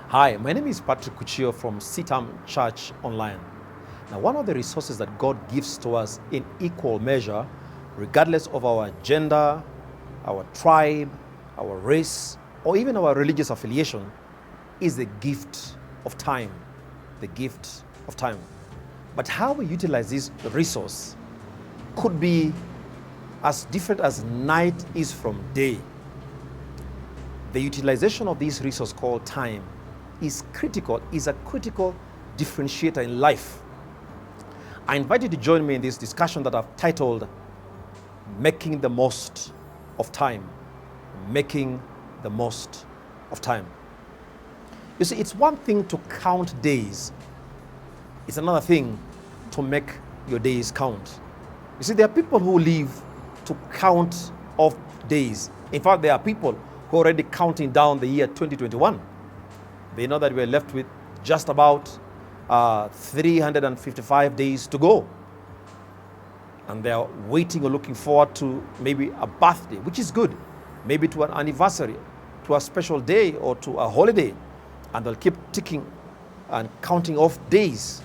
Hi, my name is Patrick Kuchio from CITAM ChurchOnline. Now, one of the resources that God gives to us in equal measure, regardless of our gender, our tribe, our race, or even our religious affiliation, is the gift of time. The gift of time. But how we utilize this resource could be as different as night is from day. The utilization of this resource called time is a critical differentiator in life. I invite you to join me in this discussion that I've titled Making the Most of Time. Making the Most of Time. You see, it's one thing to count days. It's another thing to make your days count. You see, there are people who live to count off days. In fact, there are people who are already counting down the year 2021. They know that we're left with just about 355 days to go. And they're waiting or looking forward to maybe a birthday, which is good. Maybe to an anniversary, to a special day, or to a holiday. And they'll keep ticking and counting off days.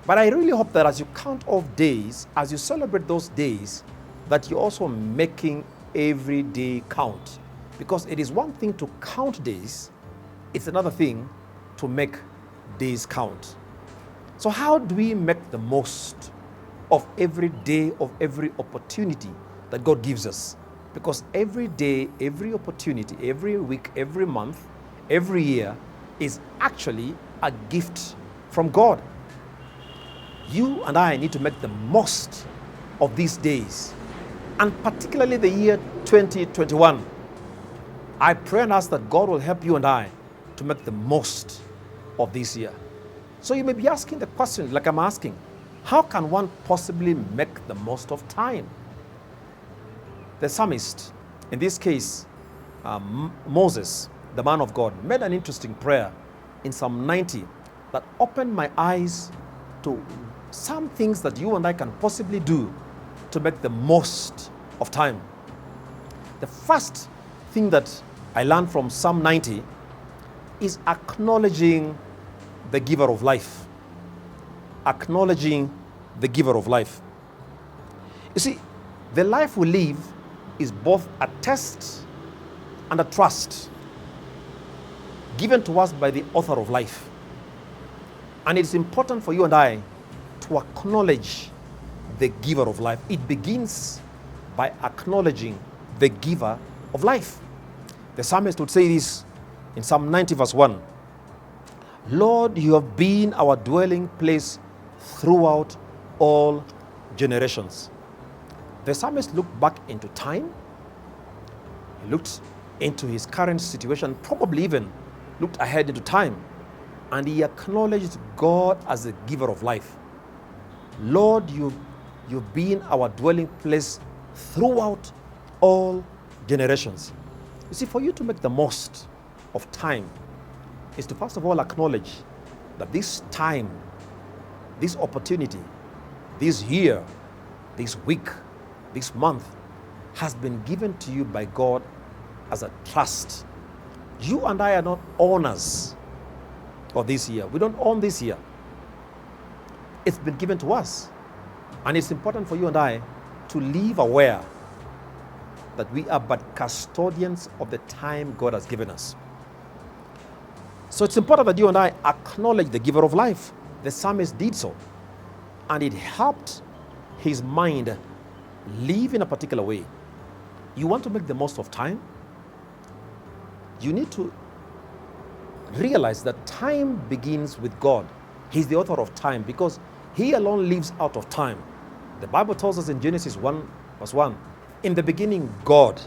But I really hope that as you count off days, as you celebrate those days, that you're also making every day count. Because it is one thing to count days, it's another thing to make days count. So how do we make the most of every day, of every opportunity that God gives us? Because every day, every opportunity, every week, every month, every year is actually a gift from God. You and I need to make the most of these days, and particularly the year 2021. I pray and ask that God will help you and I to make the most of this year. So you may be asking the question, like I'm asking, how can one possibly make the most of time? The psalmist, in this case, Moses, the man of God, made an interesting prayer in Psalm 90 that opened my eyes to some things that you and I can possibly do to make the most of time. The first thing that I learned from Psalm 90 is acknowledging the giver of life. Acknowledging the giver of life. You see, the life we live is both a test and a trust given to us by the author of life. And it's important for you and I to acknowledge the giver of life. It begins by acknowledging the giver of life. The psalmist would say this in Psalm 90 verse 1. Lord, you have been our dwelling place throughout all generations. The psalmist looked back into time. He looked into his current situation, probably even looked ahead into time, and he acknowledged God as the giver of life. Lord, you've been our dwelling place throughout all generations. You see, for you to make the most of time is to first of all acknowledge that this time, this opportunity, this year, this week, this month has been given to you by God as a trust. You and I are not owners of this year. We don't own this year. It's been given to us. And it's important for you and I to live aware that we are but custodians of the time God has given us. So it's important that you and I acknowledge the giver of life. The psalmist did so. And it helped his mind live in a particular way. You want to make the most of time? You need to realize that time begins with God. He's the author of time because He alone lives out of time. The Bible tells us in Genesis 1 verse 1, in the beginning, God.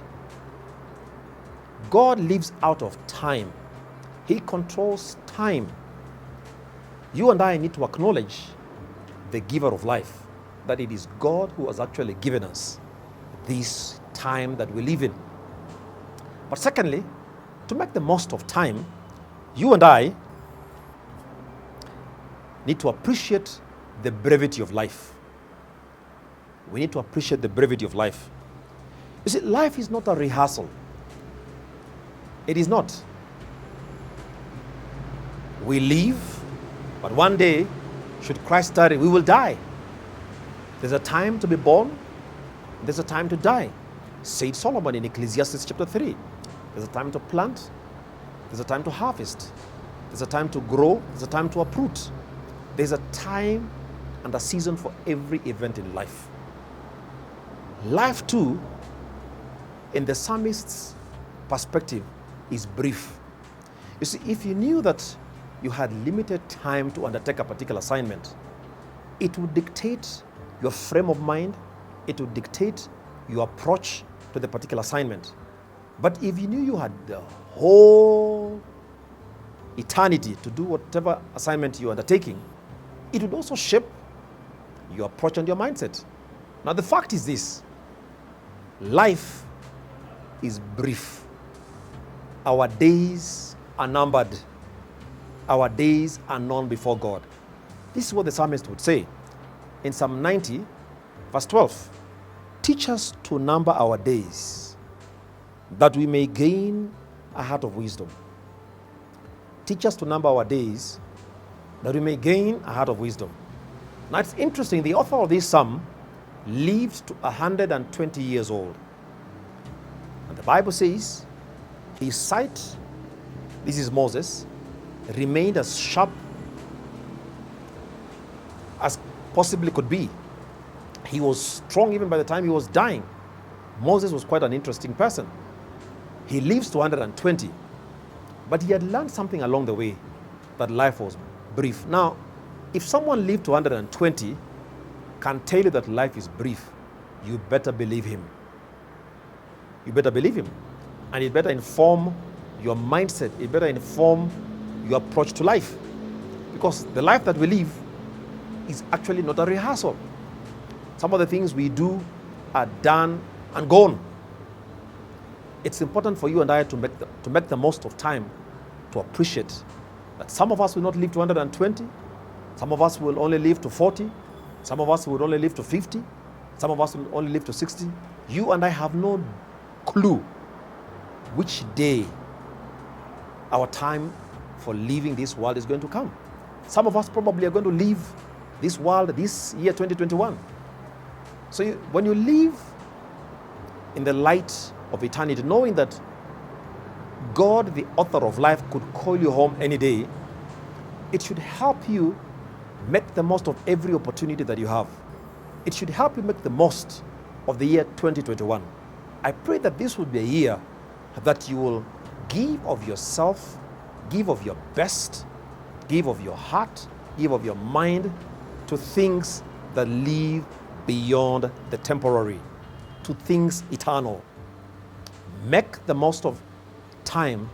God lives out of time. He controls time. You and I need to acknowledge the giver of life, that it is God who has actually given us this time that we live in. But secondly, to make the most of time, you and I need to appreciate the brevity of life. We need to appreciate the brevity of life. You see, life is not a rehearsal. It is not. We live, but one day, should Christ tarry, we will die. There's a time to be born, there's a time to die. Said Solomon in Ecclesiastes chapter 3. There's a time to plant, there's a time to harvest, there's a time to grow, there's a time to uproot. There's a time and a season for every event in life. Life too, in the psalmist's perspective, is brief. You see, if you knew that you had limited time to undertake a particular assignment, it would dictate your frame of mind, it would dictate your approach to the particular assignment. But if you knew you had the whole eternity to do whatever assignment you're undertaking, it would also shape your approach and your mindset. Now, the fact is this: life is brief. Our days are numbered. Our days are known before God. This is what the psalmist would say in Psalm 90, verse 12. Teach us to number our days, that we may gain a heart of wisdom. Teach us to number our days, that we may gain a heart of wisdom. Now it's interesting, the author of this psalm lived to 120 years old. And the Bible says his sight, this is Moses, remained as sharp as possibly could be. He was strong even by the time he was dying. Moses was quite an interesting person. He lives to 120, but he had learned something along the way, that life was brief. Now, if someone lived to 120 can tell you that life is brief, you better believe him. You better believe him. And it better inform your mindset. It better inform your approach to life. Because the life that we live is actually not a rehearsal. Some of the things we do are done and gone. It's important for you and I to make the most of time, to appreciate that some of us will not live to 120, some of us will only live to 40, some of us will only live to 50, some of us will only live to 60. You and I have no clue which day our time for leaving this world is going to come. Some of us probably are going to leave this world this year 2021. So when you live in the light of eternity, knowing that God, the author of life, could call you home any day, it should help you make the most of every opportunity that you have. It should help you make the most of the year 2021. I pray that this will be a year that you will give of yourself, give of your best, give of your heart, give of your mind to things that live beyond the temporary, to things eternal. Make the most of time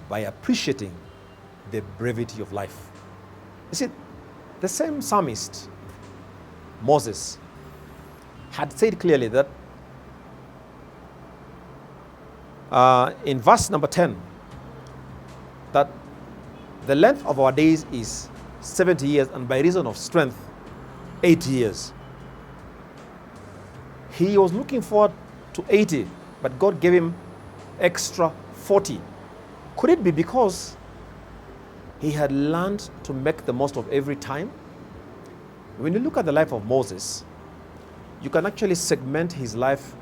by appreciating the brevity of life. You see, the same psalmist, Moses, had said clearly that in verse number 10, that the length of our days is 70 years, and by reason of strength, 80 years. He was looking forward to 80, but God gave him extra 40. Could it be because he had learned to make the most of every time? When you look at the life of Moses, you can actually segment his life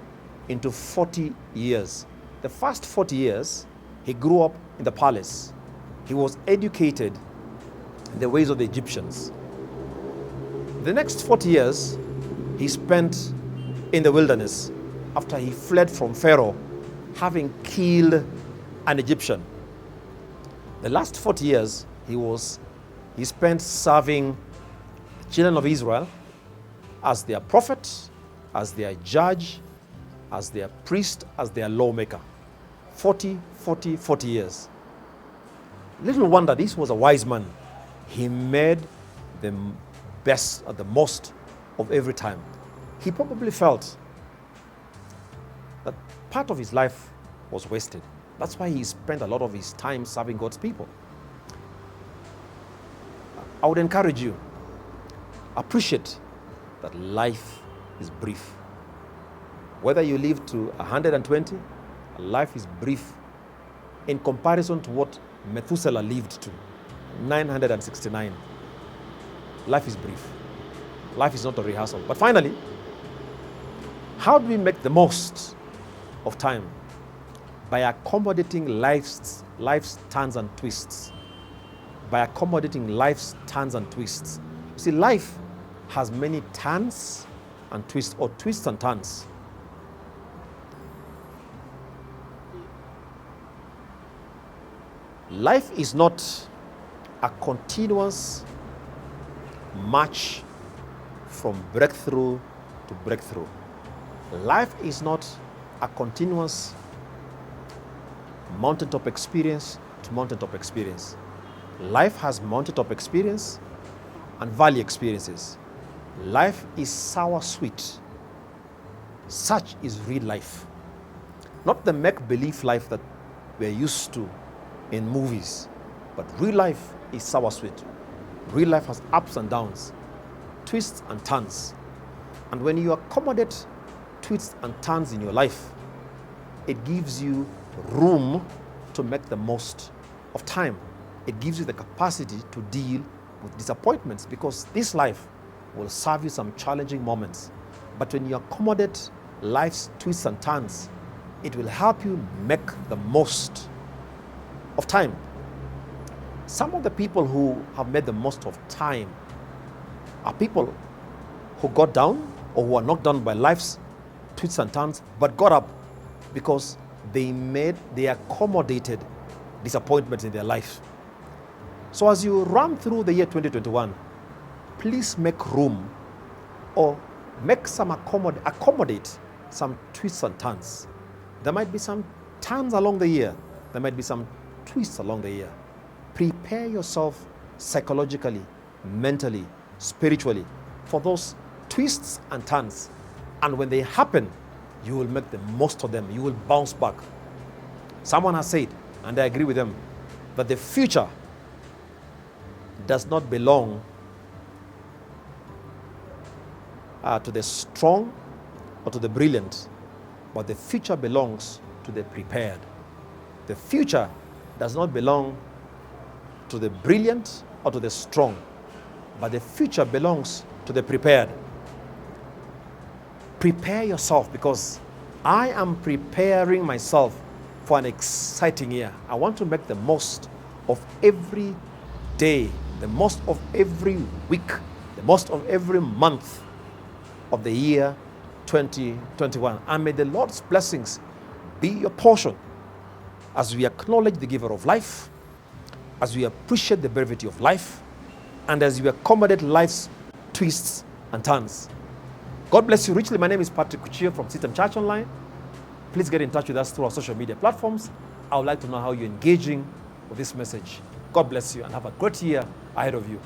into 40 years. The first 40 years, he grew up in the palace. He was educated in the ways of the Egyptians. The next 40 years, he spent in the wilderness after he fled from Pharaoh, having killed an Egyptian. The last 40 years, he spent serving the children of Israel as their prophet, as their judge, as their priest, as their lawmaker. 40 years. Little wonder this was a wise man. He made the best or the most of every time. He probably felt that part of his life was wasted. That's why he spent a lot of his time serving God's people. I would encourage you, appreciate that life is brief. Whether you live to 120, life is brief in comparison to what Methuselah lived to. 969. Life is brief. Life is not a rehearsal. But finally, how do we make the most of time? By accommodating life's turns and twists. By accommodating life's turns and twists. You see, life has many turns and twists, or twists and turns. Life is not a continuous march from breakthrough to breakthrough. Life is not a continuous mountaintop experience to mountaintop experience. Life has mountaintop experience and valley experiences. Life is sour sweet. Such is real life. Not the make-believe life that we're used to in movies, but real life is sour sweet. Real life has ups and downs, twists and turns. And when you accommodate twists and turns in your life, it gives you room to make the most of time. It gives you the capacity to deal with disappointments, because this life will serve you some challenging moments. But when you accommodate life's twists and turns, it will help you make the most of time. Some of the people who have made the most of time are people who got down or who are knocked down by life's twists and turns, but got up because they accommodated disappointments in their life. So as you run through the year 2021, please make room or make some accommodate some twists and turns. There might be some turns along the year. There might be some twists along the year. Prepare yourself psychologically, mentally, spiritually for those twists and turns. And when they happen, you will make the most of them. You will bounce back. Someone has said, and I agree with them, that the future does not belong to the strong or to the brilliant, but the future belongs to the prepared. The future does not belong to the brilliant or to the strong, but the future belongs to the prepared. Prepare yourself, because I am preparing myself for an exciting year. I want to make the most of every day, the most of every week, the most of every month of the year 2021. And may the Lord's blessings be your portion as we acknowledge the giver of life, as we appreciate the brevity of life, and as we accommodate life's twists and turns. God bless you richly. My name is Patrick Kuchio from CITAM ChurchOnline. Please get in touch with us through our social media platforms. I would like to know how you're engaging with this message. God bless you and have a great year ahead of you.